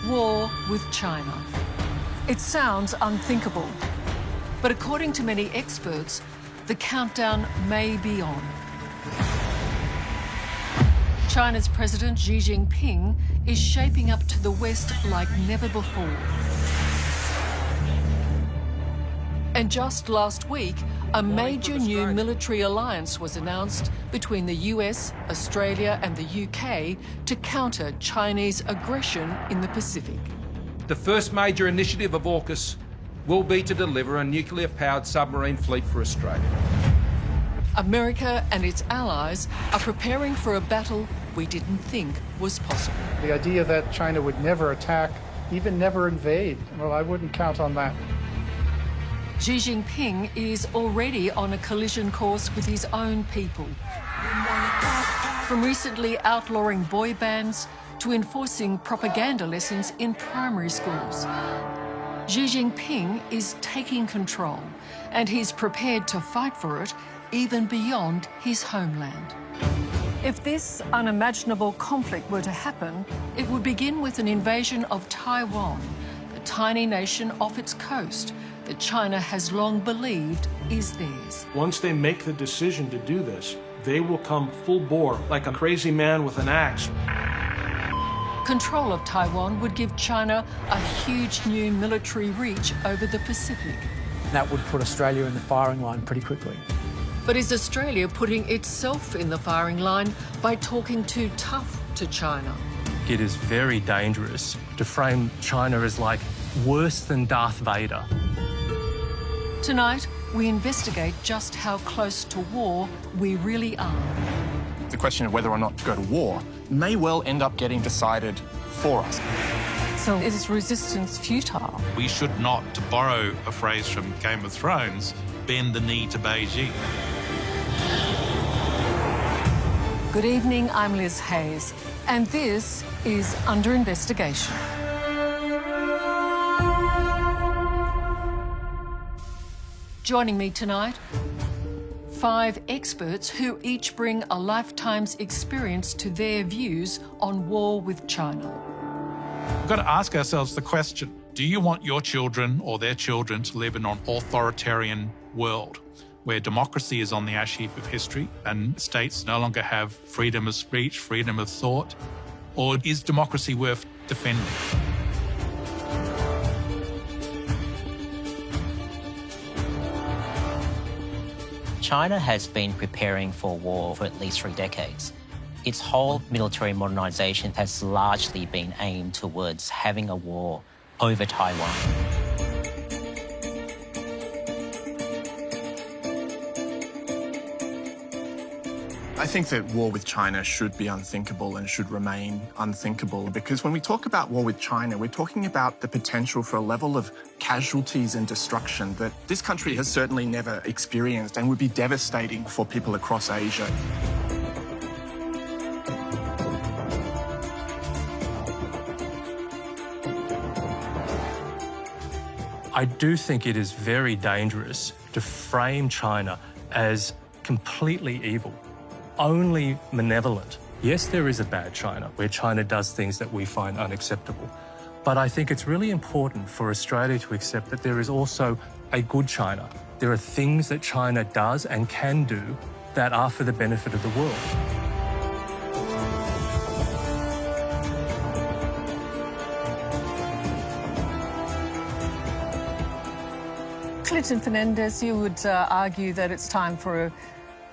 War with China. It sounds unthinkable, but according to many experts, the countdown may be on. China's President Xi Jinping is shaping up to the West like never before. And just last week, a major new military alliance was announced between the US, Australia and the UK to counter Chinese aggression in the Pacific. The first major initiative of AUKUS will be to deliver a nuclear-powered submarine fleet for Australia. America and its allies are preparing for a battle we didn't think was possible. The idea that China would never attack, even never invade, well, I wouldn't count on that. Xi Jinping is already on a collision course with his own people. From recently outlawing boy bands to enforcing propaganda lessons in primary schools. Xi Jinping is taking control, and he's prepared to fight for it even beyond his homeland. If this unimaginable conflict were to happen, it would begin with an invasion of Taiwan, a tiny nation off its coast that China has long believed is theirs. Once they make the decision to do this, they will come full bore, like a crazy man with an axe. Control of Taiwan would give China a huge new military reach over the Pacific. That would put Australia in the firing line pretty quickly. But is Australia putting itself in the firing line by talking too tough to China? It is very dangerous to frame China as like worse than Darth Vader. Tonight, we investigate just how close to war we really are. The question of whether or not to go to war may well end up getting decided for us. So is resistance futile? We should not, to borrow a phrase from Game of Thrones, bend the knee to Beijing. Good evening, I'm Liz Hayes, and this is Under Investigation. Joining me tonight, 5 experts who each bring a lifetime's experience to their views on war with China. We've got to ask ourselves the question, do you want your children or their children to live in an authoritarian world where democracy is on the ash heap of history and states no longer have freedom of speech, freedom of thought? Or is democracy worth defending? China has been preparing for war for at least 3 decades. Its whole military modernization has largely been aimed towards having a war over Taiwan. I think that war with China should be unthinkable and should remain unthinkable, because when we talk about war with China, we're talking about the potential for a level of casualties and destruction that this country has certainly never experienced and would be devastating for people across Asia. I do think it is very dangerous to frame China as completely evil, only malevolent. Yes, there is a bad China, where China does things that we find unacceptable. But I think it's really important for Australia to accept that there is also a good China. There are things that China does and can do that are for the benefit of the world. Clinton Fernandez, you would argue that it's time for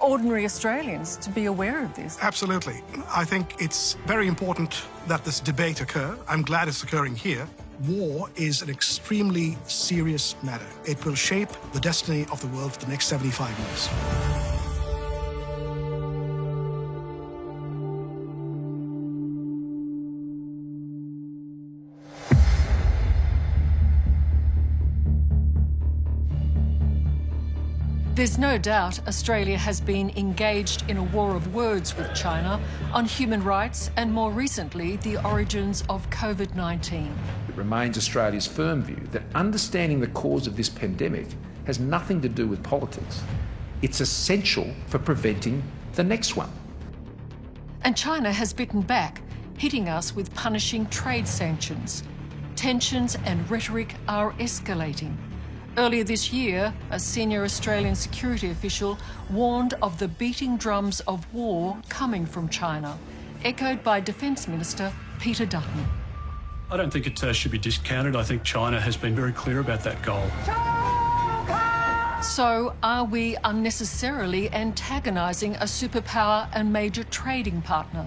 ordinary Australians to be aware of this. Absolutely. I think it's very important that this debate occur. I'm glad it's occurring here. War is an extremely serious matter. It will shape the destiny of the world for the next 75 years. There's no doubt Australia has been engaged in a war of words with China on human rights and, more recently, the origins of COVID-19. It remains Australia's firm view that understanding the cause of this pandemic has nothing to do with politics. It's essential for preventing the next one. And China has bitten back, hitting us with punishing trade sanctions. Tensions and rhetoric are escalating. Earlier this year, a senior Australian security official warned of the beating drums of war coming from China, echoed by Defence Minister Peter Dutton. I don't think it should be discounted. I think China has been very clear about that goal. So, are we unnecessarily antagonising a superpower and major trading partner?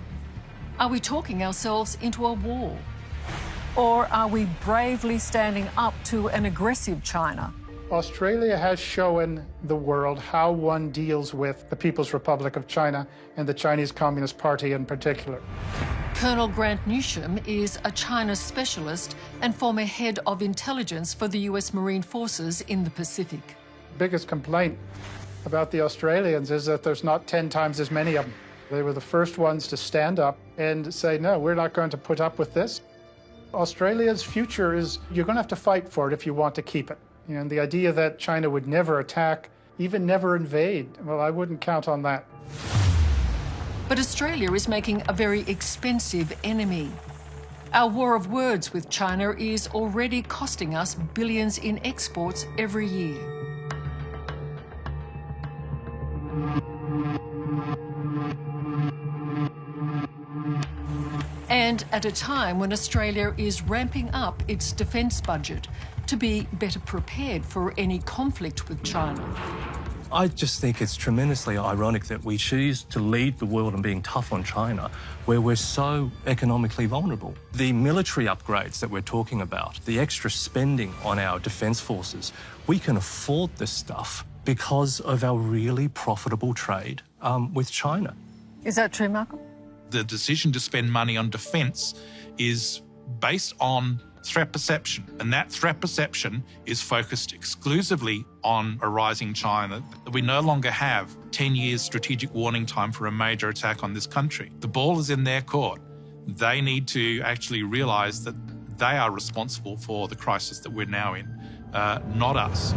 Are we talking ourselves into a war? Or are we bravely standing up to an aggressive China? Australia has shown the world how one deals with the People's Republic of China and the Chinese Communist Party in particular. Colonel Grant Newsham is a China specialist and former head of intelligence for the US Marine Forces in the Pacific. Biggest complaint about the Australians is that there's not 10 times as many of them. They were the first ones to stand up and say, no, we're not going to put up with this. Australia's future is, you're going to have to fight for it if you want to keep it. And the idea that China would never attack, even never invade, well, I wouldn't count on that. But Australia is making a very expensive enemy. Our war of words with China is already costing us billions in exports every year. And at a time when Australia is ramping up its defence budget to be better prepared for any conflict with China. I just think it's tremendously ironic that we choose to lead the world in being tough on China, where we're so economically vulnerable. The military upgrades that we're talking about, the extra spending on our defence forces, we can afford this stuff because of our really profitable trade with China. Is that true, Malcolm? The decision to spend money on defence is based on threat perception, and that threat perception is focused exclusively on a rising China. We no longer have 10 years strategic warning time for a major attack on this country. The ball is in their court. They need to actually realise that they are responsible for the crisis that we're now in, not us.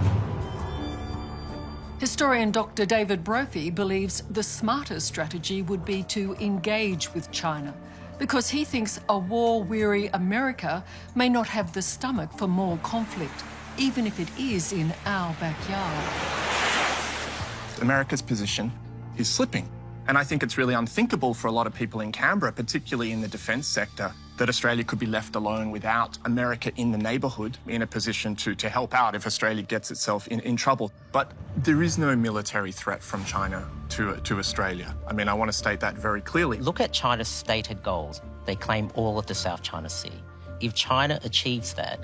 Historian Dr. David Brophy believes the smarter strategy would be to engage with China, because he thinks a war-weary America may not have the stomach for more conflict, even if it is in our backyard. America's position is slipping. And I think it's really unthinkable for a lot of people in Canberra, particularly in the defence sector, that Australia could be left alone without America in the neighbourhood in a position to help out if Australia gets itself in trouble. But there is no military threat from China to Australia. I mean, I want to state that very clearly. Look at China's stated goals. They claim all of the South China Sea. If China achieves that,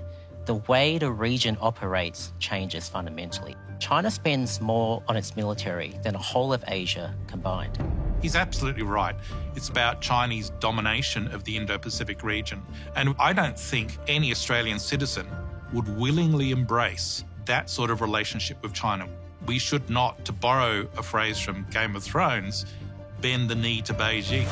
the way the region operates changes fundamentally. China spends more on its military than the whole of Asia combined. He's absolutely right. It's about Chinese domination of the Indo-Pacific region. And I don't think any Australian citizen would willingly embrace that sort of relationship with China. We should not, to borrow a phrase from Game of Thrones, bend the knee to Beijing.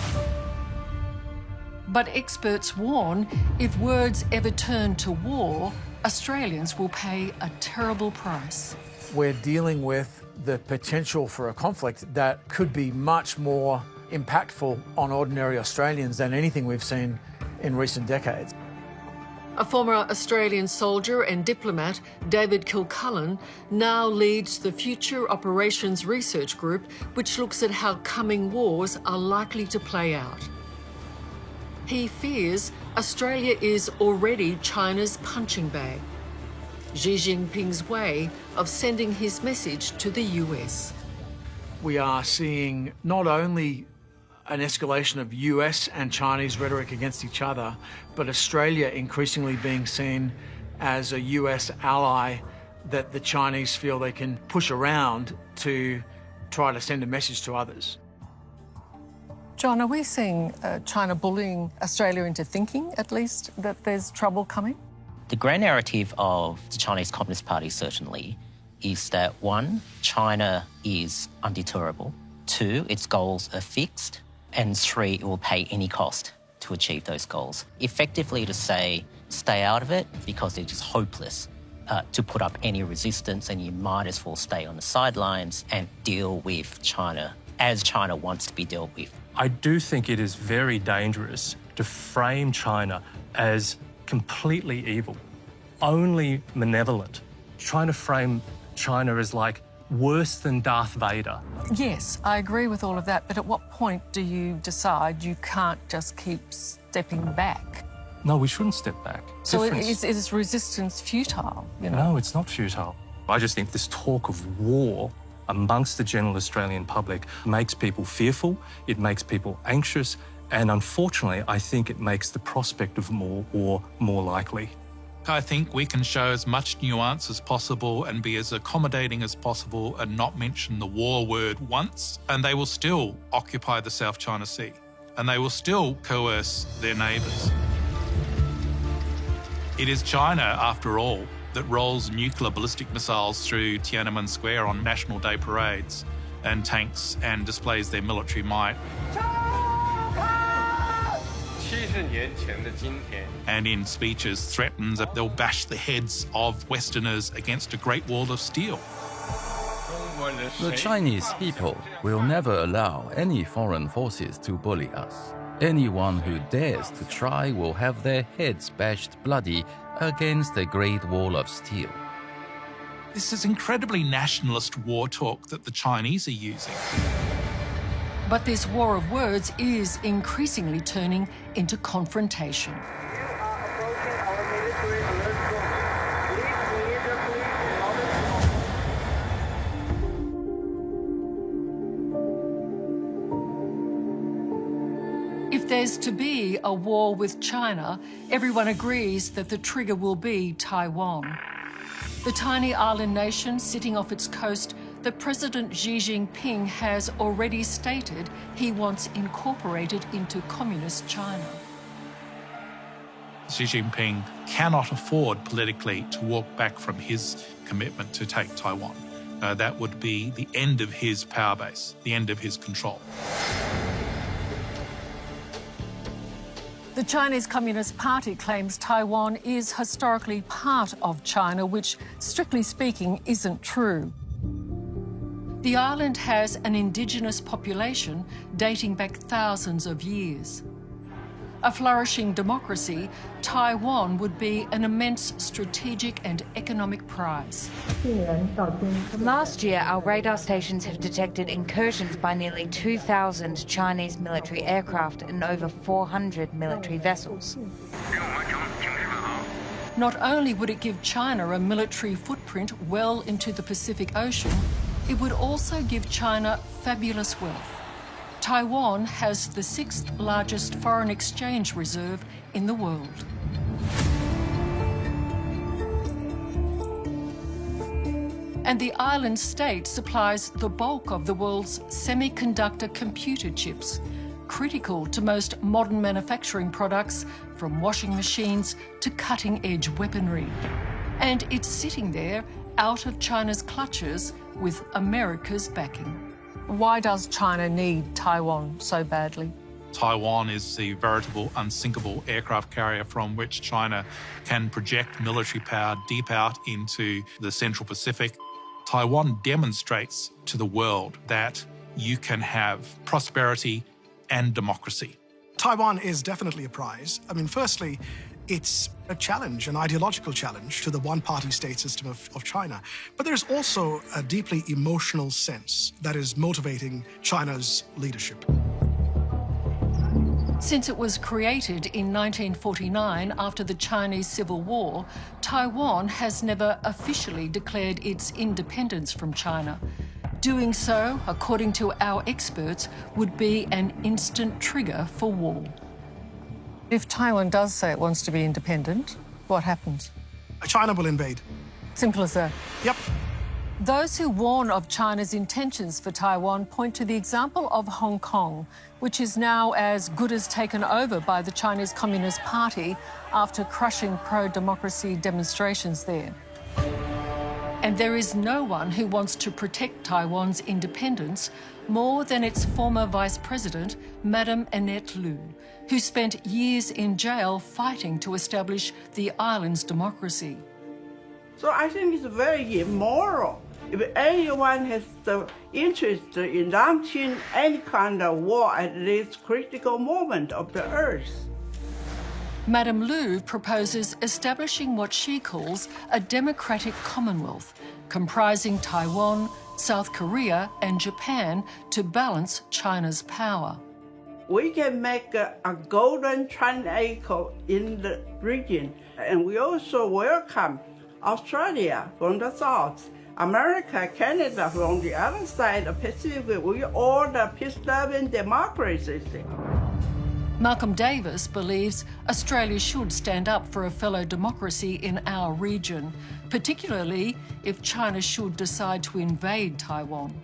But experts warn if words ever turn to war, Australians will pay a terrible price. We're dealing with the potential for a conflict that could be much more impactful on ordinary Australians than anything we've seen in recent decades. A former Australian soldier and diplomat, David Kilcullen, now leads the Future Operations Research Group, which looks at how coming wars are likely to play out. He fears Australia is already China's punching bag, Xi Jinping's way of sending his message to the US. We are seeing not only an escalation of US and Chinese rhetoric against each other, but Australia increasingly being seen as a US ally that the Chinese feel they can push around to try to send a message to others. John, are we seeing China bullying Australia into thinking, at least, that there's trouble coming? The grand narrative of the Chinese Communist Party certainly is that, one, China is undeterrable. Two, its goals are fixed. And three, it will pay any cost to achieve those goals. Effectively to say, stay out of it because it is hopeless to put up any resistance, and you might as well stay on the sidelines and deal with China as China wants to be dealt with. I do think it is very dangerous to frame China as completely evil, only malevolent, trying to frame China as like worse than Darth Vader. Yes, I agree with all of that, but at what point do you decide you can't just keep stepping back? No, we shouldn't step back. So is resistance futile, you know? No, it's not futile. I just think this talk of war amongst the general Australian public makes people fearful, it makes people anxious, and unfortunately, I think it makes the prospect of more war more likely. I think we can show as much nuance as possible and be as accommodating as possible and not mention the war word once, and they will still occupy the South China Sea, and they will still coerce their neighbours. It is China, after all, that rolls nuclear ballistic missiles through Tiananmen Square on National Day parades and tanks and displays their military might. And in speeches threatens that they'll bash the heads of Westerners against a Great Wall of steel. The Chinese people will never allow any foreign forces to bully us. Anyone who dares to try will have their heads bashed bloody against the Great Wall of Steel. This is incredibly nationalist war talk that the Chinese are using. But this war of words is increasingly turning into confrontation. If there's to be a war with China, everyone agrees that the trigger will be Taiwan. The tiny island nation sitting off its coast that President Xi Jinping has already stated he wants incorporated into communist China. Xi Jinping cannot afford politically to walk back from his commitment to take Taiwan. That would be the end of his power base, the end of his control. The Chinese Communist Party claims Taiwan is historically part of China, which, strictly speaking, isn't true. The island has an indigenous population dating back thousands of years. A flourishing democracy, Taiwan would be an immense strategic and economic prize. Last year, our radar stations have detected incursions by nearly 2,000 Chinese military aircraft and over 400 military vessels. Not only would it give China a military footprint well into the Pacific Ocean, it would also give China fabulous wealth. Taiwan has the 6th largest foreign exchange reserve in the world. And the island state supplies the bulk of the world's semiconductor computer chips, critical to most modern manufacturing products, from washing machines to cutting-edge weaponry. And it's sitting there out of China's clutches with America's backing. Why does China need Taiwan so badly? Taiwan is the veritable unsinkable aircraft carrier from which China can project military power deep out into the Central Pacific. Taiwan demonstrates to the world that you can have prosperity and democracy. Taiwan is definitely a prize. I mean, firstly, it's a challenge, an ideological challenge to the one-party state system of China. But there's also a deeply emotional sense that is motivating China's leadership. Since it was created in 1949 after the Chinese Civil War, Taiwan has never officially declared its independence from China. Doing so, according to our experts, would be an instant trigger for war. If Taiwan does say it wants to be independent, what happens? China will invade. Simple as that. Yep. Those who warn of China's intentions for Taiwan point to the example of Hong Kong, which is now as good as taken over by the Chinese Communist Party after crushing pro-democracy demonstrations there. And there is no one who wants to protect Taiwan's independence more than its former Vice President, Madame Annette Lu, who spent years in jail fighting to establish the island's democracy. So I think it's very immoral. If anyone has the interest in launching any kind of war at this critical moment of the earth, Madame Liu proposes establishing what she calls a democratic commonwealth, comprising Taiwan, South Korea and Japan to balance China's power. We can make a golden triangle in the region, and we also welcome Australia from the south, America, Canada from the other side of the Pacific. We all the peace-loving democracies. Malcolm Davis believes Australia should stand up for a fellow democracy in our region, particularly if China should decide to invade Taiwan.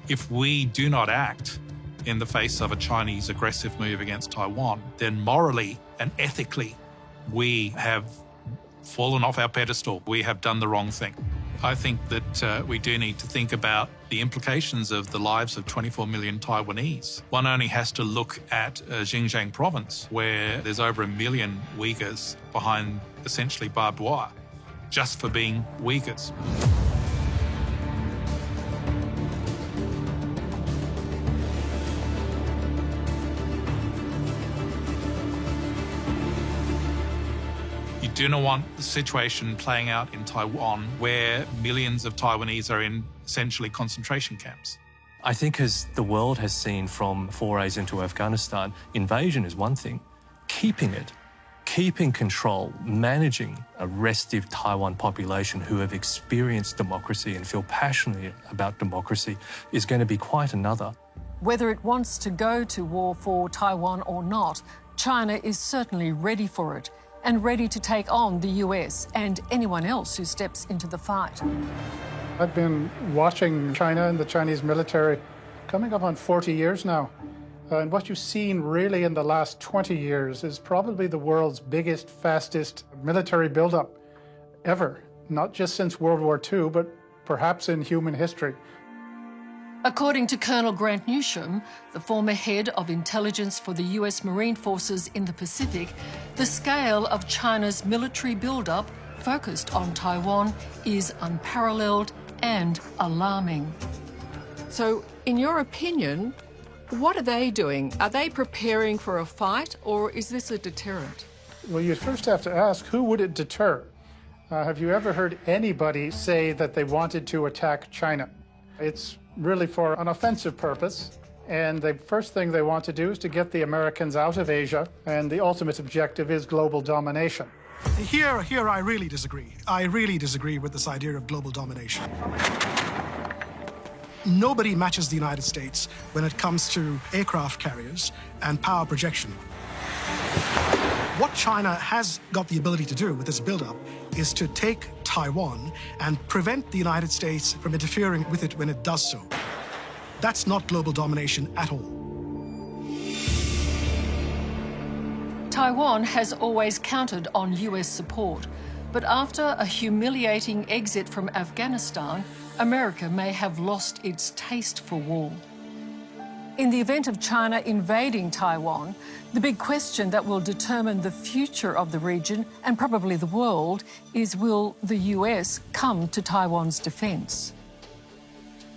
If we do not act in the face of a Chinese aggressive move against Taiwan, then morally and ethically, we have fallen off our pedestal. We have done the wrong thing. I think that we do need to think about the implications of the lives of 24 million Taiwanese. One only has to look at Xinjiang province, where there's over 1 million Uyghurs behind essentially barbed wire, just for being Uyghurs. You do not want the situation playing out in Taiwan where millions of Taiwanese are in essentially concentration camps. I think as the world has seen from forays into Afghanistan, invasion is one thing. Keeping it, keeping control, managing a restive Taiwan population who have experienced democracy and feel passionately about democracy is going to be quite another. Whether it wants to go to war for Taiwan or not, China is certainly ready for it and ready to take on the US and anyone else who steps into the fight. I've been watching China and the Chinese military coming up on 40 years now. And what you've seen really in the last 20 years is probably the world's biggest, fastest military buildup ever, not just since World War II, but perhaps in human history. According to Colonel Grant Newsham, the former head of intelligence for the US Marine Forces in the Pacific, the scale of China's military buildup focused on Taiwan is unparalleled and alarming. So, in your opinion, what are they doing? Are they preparing for a fight, or is this a deterrent? Well, you first have to ask, who would it deter? Have you ever heard anybody say that they wanted to attack China? It's really for an offensive purpose, and the first thing they want to do is to get the Americans out of Asia, and the ultimate objective is global domination. Here I really disagree. I really disagree with this idea of global domination. Nobody matches the United States when it comes to aircraft carriers and power projection. What China has got the ability to do with this buildup is to take Taiwan and prevent the United States from interfering with it when it does so. That's not global domination at all. Taiwan has always counted on US support, but after a humiliating exit from Afghanistan, America may have lost its taste for war. In the event of China invading Taiwan, the big question that will determine the future of the region and probably the world is, will the US come to Taiwan's defence?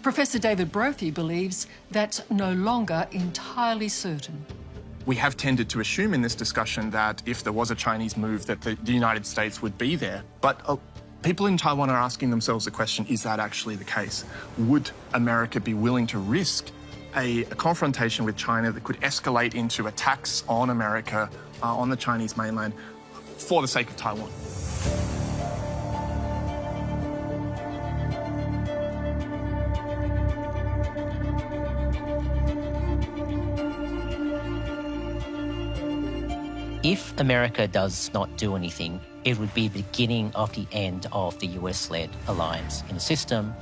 Professor David Brophy believes that's no longer entirely certain. We have tended to assume in this discussion that if there was a Chinese move that the United States would be there. But people in Taiwan are asking themselves the question, is that actually the case? Would America be willing to risk a confrontation with China that could escalate into attacks on America, on the Chinese mainland, for the sake of Taiwan? If America does not do anything, it would be the beginning of the end of the US-led alliance in the system.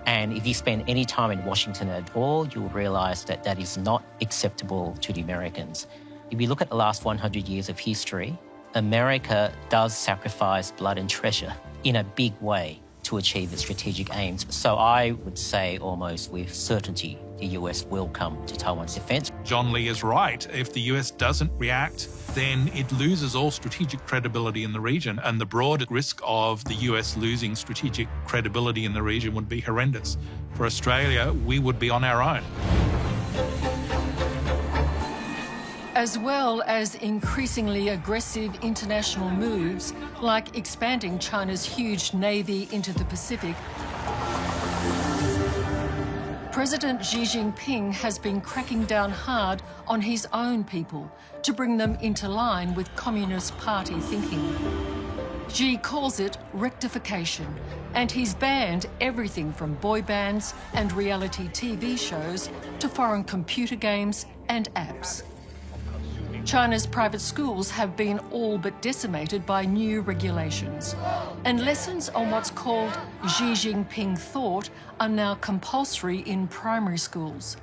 And if you spend any time in Washington at all, you'll realise that that is not acceptable to the Americans. If you look at the last 100 years of history, America does sacrifice blood and treasure in a big way to achieve its strategic aims. So I would say almost with certainty the US will come to Taiwan's defence. John Lee is right. If the US doesn't react, then it loses all strategic credibility in the region, and the broad risk of the US losing strategic credibility in the region would be horrendous. For Australia, we would be on our own. as well as increasingly aggressive international moves like expanding China's huge navy into the Pacific, President Xi Jinping has been cracking down hard on his own people to bring them into line with Communist Party thinking. Xi calls it rectification, and he's banned everything from boy bands and reality TV shows to foreign computer games and apps. China's private schools have been all but decimated by new regulations, and lessons on what's called Xi Jinping thought are now compulsory in primary schools.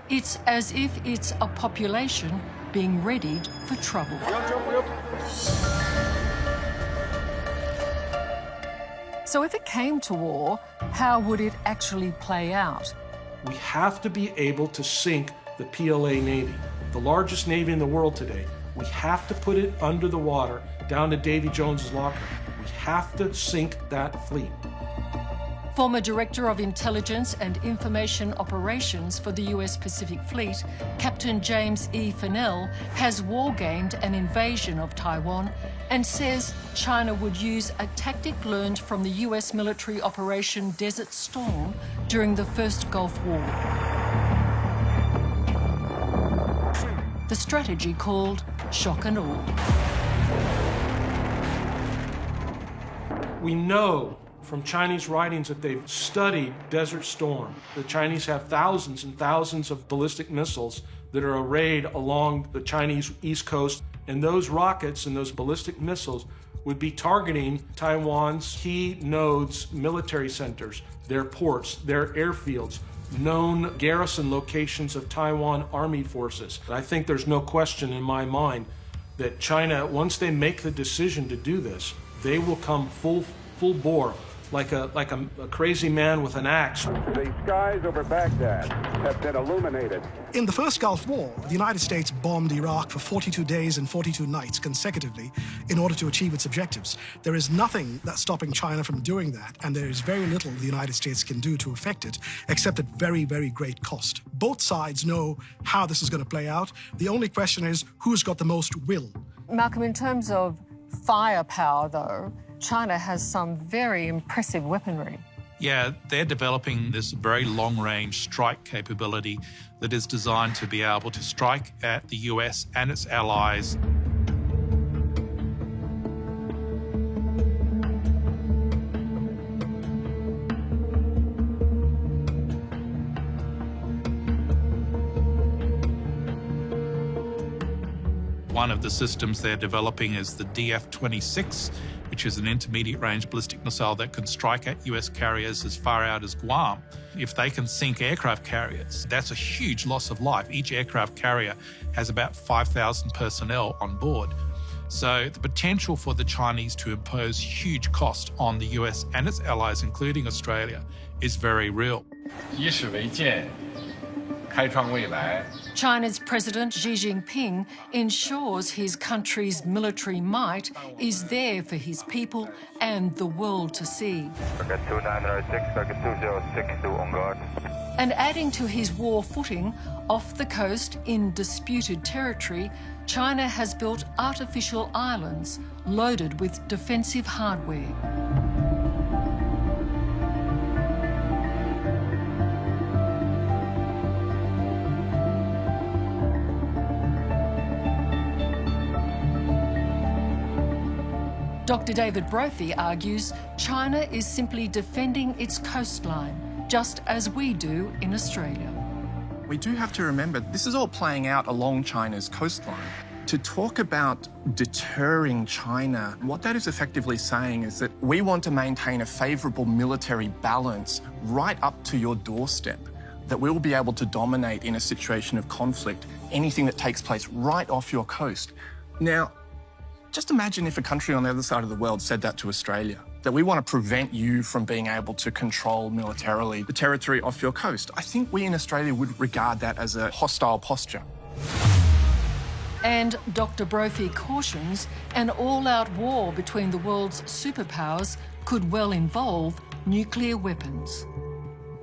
It's as if it's a population being readied for trouble. So if it came to war, how would it actually play out? We have to be able to sink the PLA Navy, the largest Navy in the world today. We have to put it under the water, down to Davy Jones's locker. We have to sink that fleet. Former Director of Intelligence and Information Operations for the US Pacific Fleet, Captain James E. Fennell, has war-gamed an invasion of Taiwan and says China would use a tactic learned from the US military Operation Desert Storm during the First Gulf War. The strategy called shock and awe. We know from Chinese writings that they've studied Desert Storm. The Chinese have thousands and thousands of ballistic missiles that are arrayed along the Chinese East Coast, and those rockets and those ballistic missiles would be targeting Taiwan's key nodes, military centers, their ports, their airfields, known garrison locations of Taiwan Army forces. I think there's no question in my mind that China, once they make the decision to do this, they will come full bore, like a crazy man with an axe. The skies over Baghdad have been illuminated. In the First Gulf War, the United States bombed Iraq for 42 days and 42 nights consecutively in order to achieve its objectives. There is nothing that's stopping China from doing that, and there is very little the United States can do to affect it, except at very, very great cost. Both sides know how this is going to play out. The only question is who's got the most will. Malcolm, in terms of firepower, though, China has some very impressive weaponry. Yeah, they're developing this very long-range strike capability that is designed to be able to strike at the US and its allies. One of the systems they're developing is the DF-26, which is an intermediate-range ballistic missile that can strike at US carriers as far out as Guam. If they can sink aircraft carriers, that's a huge loss of life. Each aircraft carrier has about 5,000 personnel on board. So the potential for the Chinese to impose huge cost on the US and its allies, including Australia, is very real. China's President Xi Jinping ensures his country's military might is there for his people and the world to see. And adding to his war footing, off the coast in disputed territory, China has built artificial islands loaded with defensive hardware. Dr. David Brophy argues China is simply defending its coastline, just as we do in Australia. We do have to remember this is all playing out along China's coastline. To talk about deterring China, what that is effectively saying is that we want to maintain a favourable military balance right up to your doorstep, that we will be able to dominate in a situation of conflict anything that takes place right off your coast. Now, just imagine if a country on the other side of the world said that to Australia, that we want to prevent you from being able to control militarily the territory off your coast. I think we in Australia would regard that as a hostile posture. And Dr. Brophy cautions an all-out war between the world's superpowers could well involve nuclear weapons.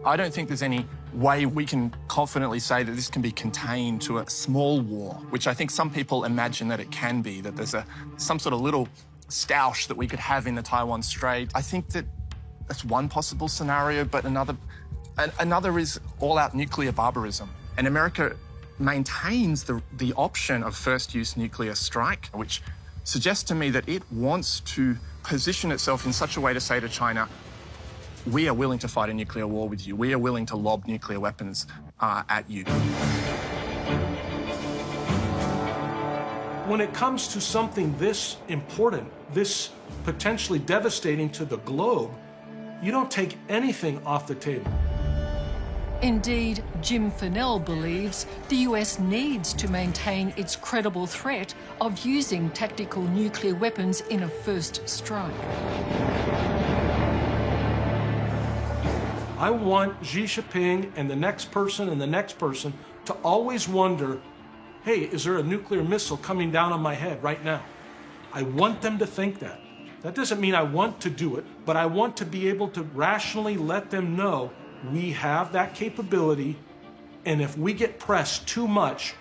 I don't think there's any way we can confidently say that this can be contained to a small war, which I think some people imagine that it can be, that there's some sort of little stoush that we could have in the Taiwan Strait. I think that that's one possible scenario, but another is all-out nuclear barbarism. And America maintains the option of first-use nuclear strike, which suggests to me that it wants to position itself in such a way to say to China, we are willing to fight a nuclear war with you. We are willing to lob nuclear weapons at you. When it comes to something this important, this potentially devastating to the globe, you don't take anything off the table. Indeed, Jim Fennell believes the US needs to maintain its credible threat of using tactical nuclear weapons in a first strike. I want Xi Jinping and the next person and the next person to always wonder, hey, is there a nuclear missile coming down on my head right now? I want them to think that. That doesn't mean I want to do it, but I want to be able to rationally let them know we have that capability, and if we get pressed too much,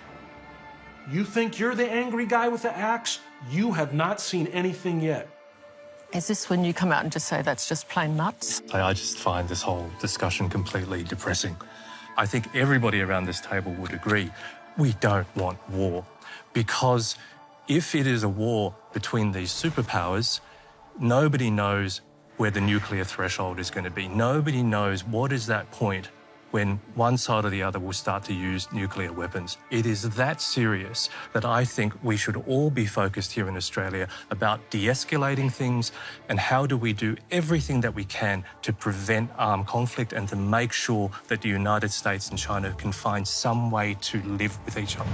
you think you're the angry guy with the axe? You have not seen anything yet. Is this when you come out and just say that's just plain nuts? I just find this whole discussion completely depressing. I think everybody around this table would agree we don't want war, because if it is a war between these superpowers, nobody knows where the nuclear threshold is going to be. Nobody knows what is that point when one side or the other will start to use nuclear weapons. It is that serious that I think we should all be focused here in Australia about de-escalating things and how do we do everything that we can to prevent armed conflict and to make sure that the United States and China can find some way to live with each other.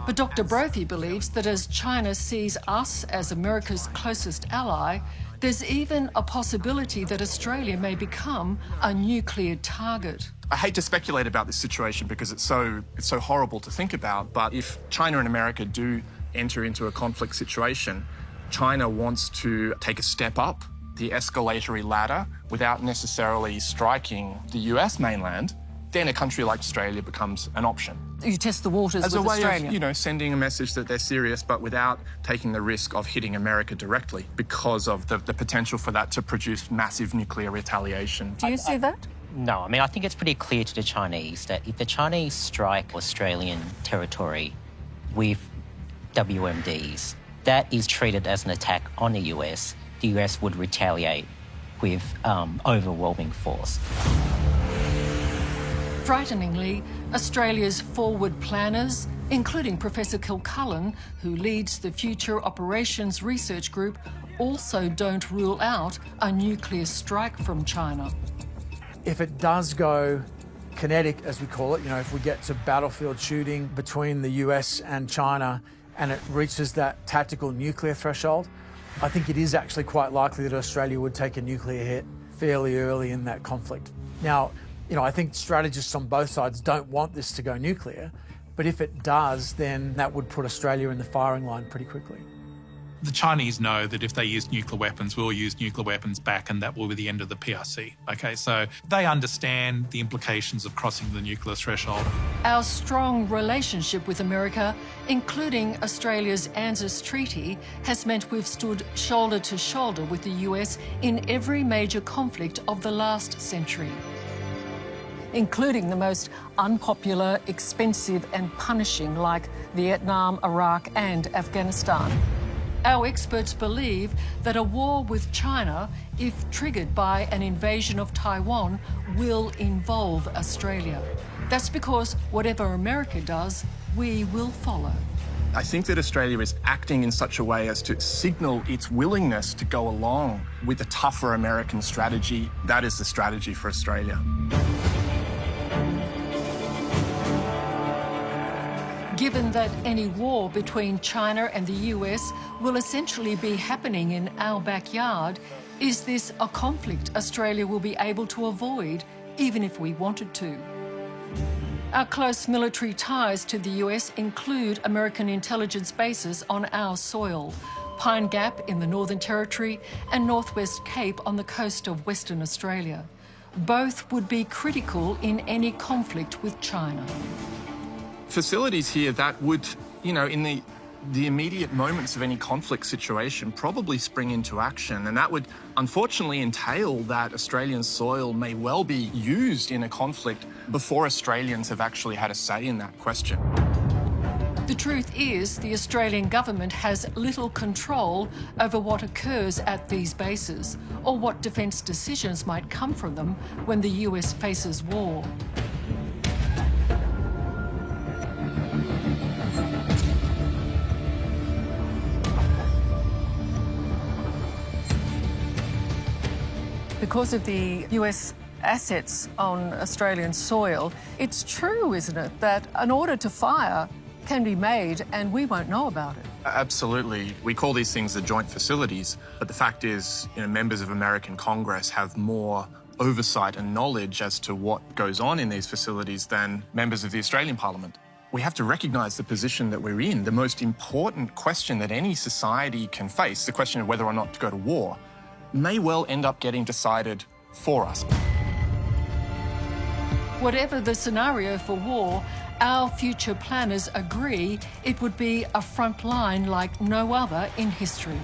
But Dr. Brophy believes that as China sees us as America's closest ally, there's even a possibility that Australia may become a nuclear target. I hate to speculate about this situation because it's so horrible to think about, but if China and America do enter into a conflict situation, China wants to take a step up the escalatory ladder without necessarily striking the US mainland, then a country like Australia becomes an option. You test the waters as with a way Australia. of, sending a message that they're serious, but without taking the risk of hitting America directly because of the potential for that to produce massive nuclear retaliation. Do you see that? No, I mean, I think it's pretty clear to the Chinese that if the Chinese strike Australian territory with WMDs, that is treated as an attack on the US. The US would retaliate with overwhelming force. Frighteningly, Australia's forward planners, including Professor Kilcullen, who leads the Future Operations Research Group, also don't rule out a nuclear strike from China. If it does go kinetic, as we call it, if we get to battlefield shooting between the US and China and it reaches that tactical nuclear threshold, I think it is actually quite likely that Australia would take a nuclear hit fairly early in that conflict. Now, I think strategists on both sides don't want this to go nuclear, but if it does, then that would put Australia in the firing line pretty quickly. The Chinese know that if they use nuclear weapons, we'll use nuclear weapons back, and that will be the end of the PRC. Okay, so they understand the implications of crossing the nuclear threshold. Our strong relationship with America, including Australia's ANZUS Treaty, has meant we've stood shoulder to shoulder with the US in every major conflict of the last century, including the most unpopular, expensive and punishing like Vietnam, Iraq and Afghanistan. Our experts believe that a war with China, if triggered by an invasion of Taiwan, will involve Australia. That's because whatever America does, we will follow. I think that Australia is acting in such a way as to signal its willingness to go along with a tougher American strategy. That is the strategy for Australia. Given that any war between China and the US will essentially be happening in our backyard, is this a conflict Australia will be able to avoid, even if we wanted to? Our close military ties to the US include American intelligence bases on our soil, Pine Gap in the Northern Territory and Northwest Cape on the coast of Western Australia. Both would be critical in any conflict with China. Facilities here that would, in the immediate moments of any conflict situation probably spring into action, and that would unfortunately entail that Australian soil may well be used in a conflict before Australians have actually had a say in that question. The truth is, the Australian government has little control over what occurs at these bases or what defence decisions might come from them when the US faces war. Because of the US assets on Australian soil, it's true, isn't it, that an order to fire can be made and we won't know about it. Absolutely. We call these things the joint facilities, but the fact is, members of American Congress have more oversight and knowledge as to what goes on in these facilities than members of the Australian Parliament. We have to recognise the position that we're in. The most important question that any society can face, the question of whether or not to go to war, may well end up getting decided for us. Whatever the scenario for war, our future planners agree it would be a front line like no other in history,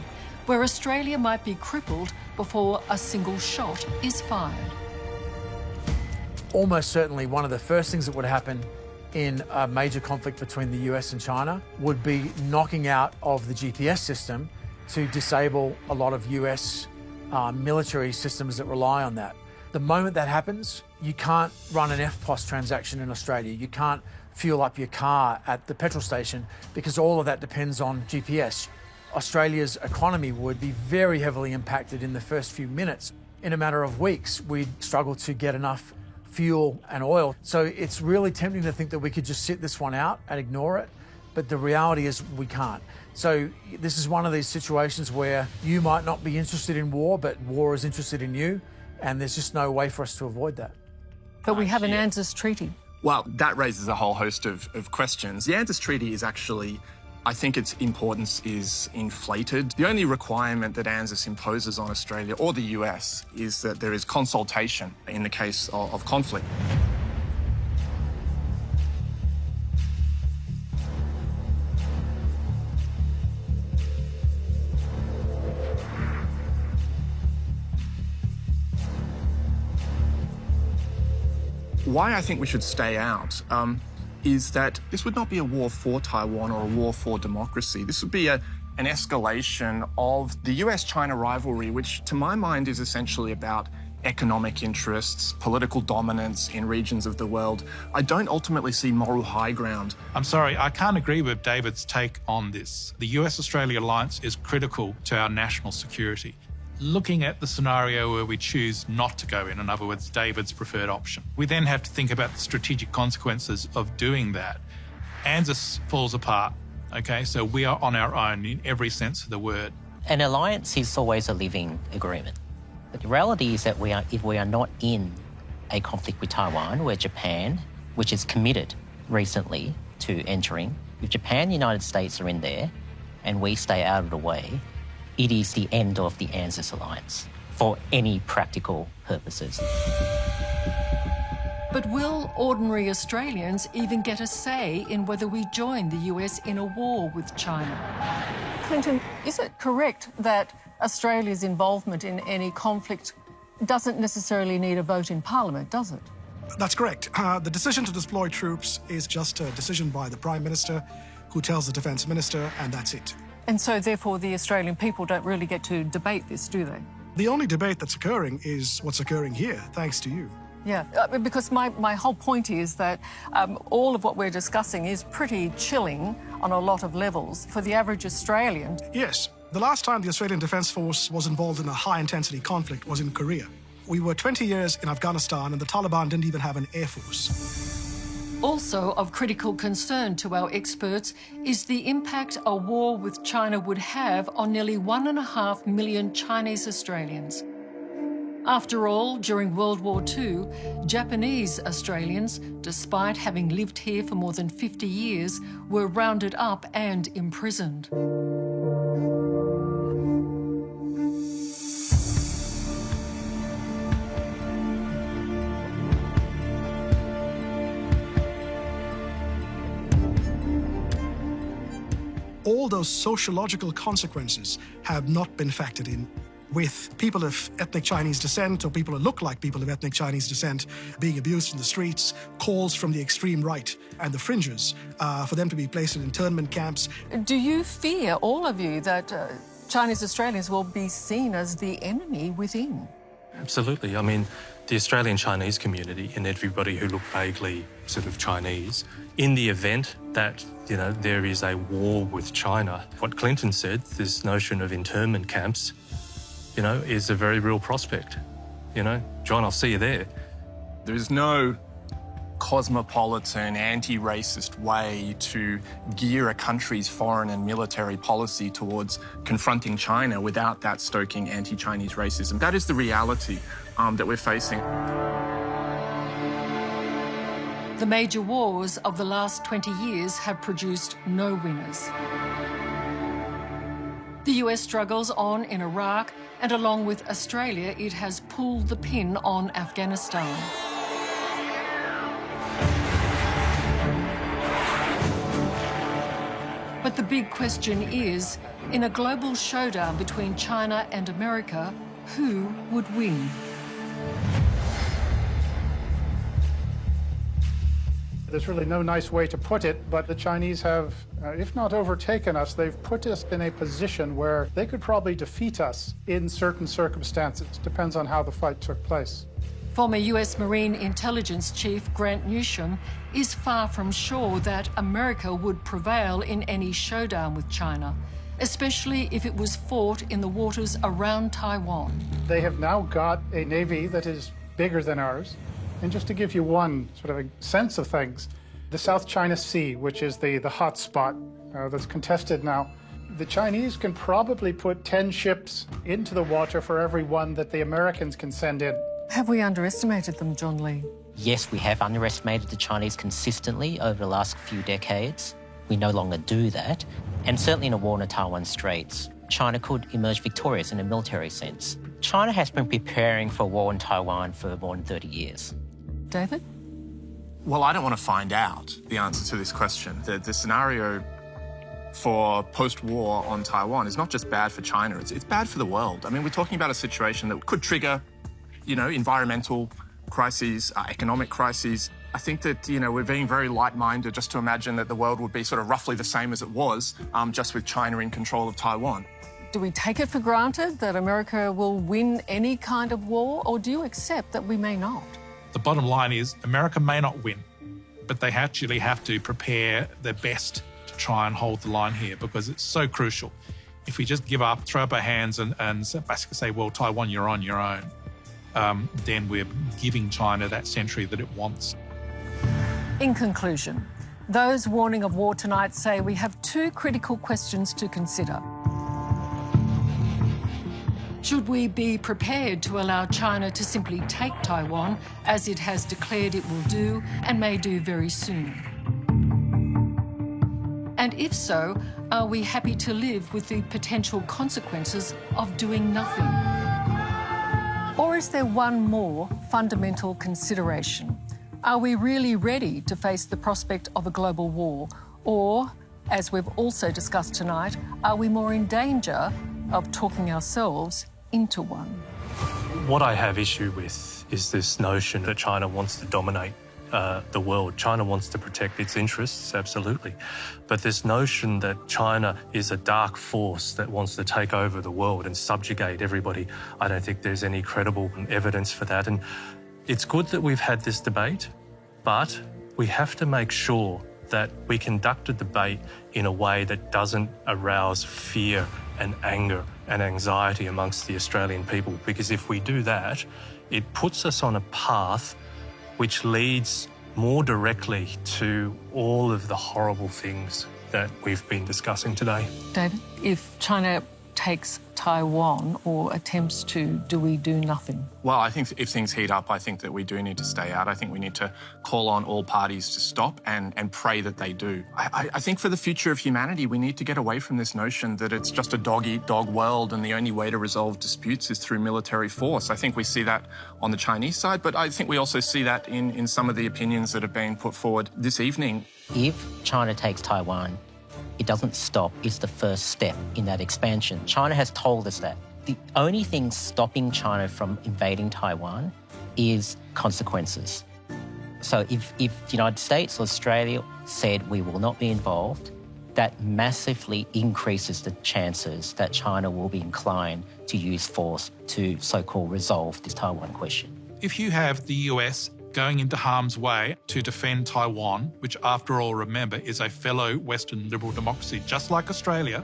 where Australia might be crippled before a single shot is fired. Almost certainly one of the first things that would happen in a major conflict between the US and China would be knocking out of the GPS system to disable a lot of US military systems that rely on that. The moment that happens, you can't run an FPOS transaction in Australia. You can't fuel up your car at the petrol station because all of that depends on GPS. Australia's economy would be very heavily impacted in the first few minutes. In a matter of weeks, we'd struggle to get enough fuel and oil. So it's really tempting to think that we could just sit this one out and ignore it, but the reality is we can't. So this is one of these situations where you might not be interested in war, but war is interested in you, and there's just no way for us to avoid that. But we have an ANZUS treaty. Well, that raises a whole host of questions. The ANZUS treaty is actually, I think its importance is inflated. The only requirement that ANZUS imposes on Australia or the US is that there is consultation in the case of conflict. Why I think we should stay out is that this would not be a war for Taiwan or a war for democracy. This would be an escalation of the US-China rivalry, which to my mind is essentially about economic interests, political dominance in regions of the world. I don't ultimately see moral high ground. I'm sorry, I can't agree with David's take on this. The US-Australia alliance is critical to our national security. Looking at the scenario where we choose not to go in other words, David's preferred option, we then have to think about the strategic consequences of doing that. ANZUS falls apart, okay? So we are on our own in every sense of the word. An alliance is always a living agreement. But the reality is that if we are not in a conflict with Taiwan, where Japan, which is committed recently to entering, if Japan and the United States are in there and we stay out of the way, it is the end of the ANZUS alliance for any practical purposes. But will ordinary Australians even get a say in whether we join the US in a war with China? Clinton, is it correct that Australia's involvement in any conflict doesn't necessarily need a vote in Parliament, does it? That's correct. The decision to deploy troops is just a decision by the Prime Minister, who tells the Defence Minister, and that's it. And so, therefore, the Australian people don't really get to debate this, do they? The only debate that's occurring is what's occurring here, thanks to you. Yeah, because my whole point is that all of what we're discussing is pretty chilling on a lot of levels for the average Australian. Yes. The last time the Australian Defence Force was involved in a high-intensity conflict was in Korea. We were 20 years in Afghanistan and the Taliban didn't even have an air force. Also of critical concern to our experts is the impact a war with China would have on nearly 1.5 million Chinese Australians. After all, during World War II, Japanese Australians, despite having lived here for more than 50 years, were rounded up and imprisoned. those sociological consequences have not been factored in, with people of ethnic Chinese descent or people who look like people of ethnic Chinese descent being abused in the streets, calls from the extreme right and the fringes for them to be placed in internment camps. Do you fear, all of you, that Chinese Australians will be seen as the enemy within? Absolutely. I mean, the Australian Chinese community and everybody who look vaguely sort of Chinese, in the event that, you know, there is a war with China, what Clinton said, this notion of internment camps, you know, is a very real prospect. You know, John, I'll see you there. There's no cosmopolitan, anti-racist way to gear a country's foreign and military policy towards confronting China without that stoking anti-Chinese racism. That is the reality that we're facing. The major wars of the last 20 years have produced no winners. The US struggles on in Iraq, and along with Australia, it has pulled the pin on Afghanistan. But the big question is, in a global showdown between China and America, who would win? There's really no nice way to put it, but the Chinese have, if not overtaken us, they've put us in a position where they could probably defeat us in certain circumstances. Depends on how the fight took place. Former US Marine Intelligence Chief Grant Newsham is far from sure that America would prevail in any showdown with China, especially if it was fought in the waters around Taiwan. They have now got a navy that is bigger than ours. And just to give you one sort of a sense of things, the South China Sea, which is the hot spot that's contested now, the Chinese can probably put 10 ships into the water for every one that the Americans can send in. Have we underestimated them, John Lee? Yes, we have underestimated the Chinese consistently over the last few decades. We no longer do that. And certainly in a war in the Taiwan Straits, China could emerge victorious in a military sense. China has been preparing for a war in Taiwan for more than 30 years. David? Well, I don't want to find out the answer to this question. The scenario for post-war on Taiwan is not just bad for China, it's bad for the world. I mean, we're talking about a situation that could trigger, you know, environmental crises, economic crises. I think that, you know, we're being very light-minded just to imagine that the world would be sort of roughly the same as it was, just with China in control of Taiwan. Do we take it for granted that America will win any kind of war, or do you accept that we may not? The bottom line is America may not win, but they actually have to prepare their best to try and hold the line here because it's so crucial. If we just give up, throw up our hands and basically say, well, Taiwan, you're on your own, then we're giving China that century that it wants. In conclusion, those warning of war tonight say we have two critical questions to consider. Should we be prepared to allow China to simply take Taiwan, as it has declared it will do and may do very soon? And if so, are we happy to live with the potential consequences of doing nothing? Or is there one more fundamental consideration? Are we really ready to face the prospect of a global war? Or, as we've also discussed tonight, are we more in danger of talking ourselves into one? What I have issue with is this notion that China wants to dominate the world. China wants to protect its interests, absolutely. But this notion that China is a dark force that wants to take over the world and subjugate everybody, I don't think there's any credible evidence for that. And it's good that we've had this debate, but we have to make sure that we conduct a debate in a way that doesn't arouse fear and anger and anxiety amongst the Australian people, because if we do that, it puts us on a path which leads more directly to all of the horrible things that we've been discussing today. David, if China takes Taiwan or attempts to, do we do nothing? Well, I think if things heat up, I think that we do need to stay out. I think we need to call on all parties to stop and pray that they do. I think for the future of humanity, we need to get away from this notion that it's just a dog-eat-dog world and the only way to resolve disputes is through military force. I think we see that on the Chinese side, but I think we also see that in some of the opinions that are being put forward this evening. If China takes Taiwan, it doesn't stop, it's the first step in that expansion. China has told us that. The only thing stopping China from invading Taiwan is consequences. So if the United States or Australia said we will not be involved, that massively increases the chances that China will be inclined to use force to so-called resolve this Taiwan question. If you have the US going into harm's way to defend Taiwan, which after all, remember, is a fellow Western liberal democracy, just like Australia,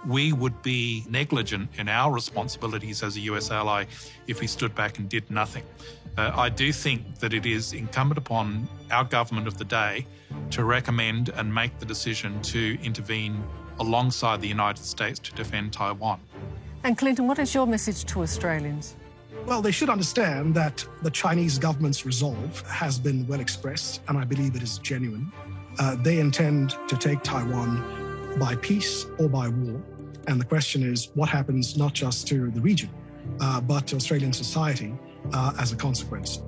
we would be negligent in our responsibilities as a US ally if we stood back and did nothing. I do think that it is incumbent upon our government of the day to recommend and make the decision to intervene alongside the United States to defend Taiwan. And Clinton, what is your message to Australians? Well, they should understand that the Chinese government's resolve has been well expressed, and I believe it is genuine. They intend to take Taiwan by peace or by war. And the question is, what happens not just to the region, but to Australian society as a consequence?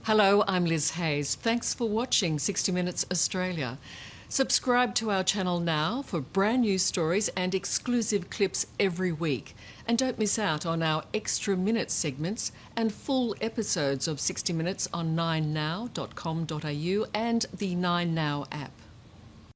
Hello, I'm Liz Hayes. Thanks for watching 60 Minutes Australia. Subscribe to our channel now for brand new stories and exclusive clips every week. And don't miss out on our extra minute segments and full episodes of 60 Minutes on 9now.com.au and the 9Now app.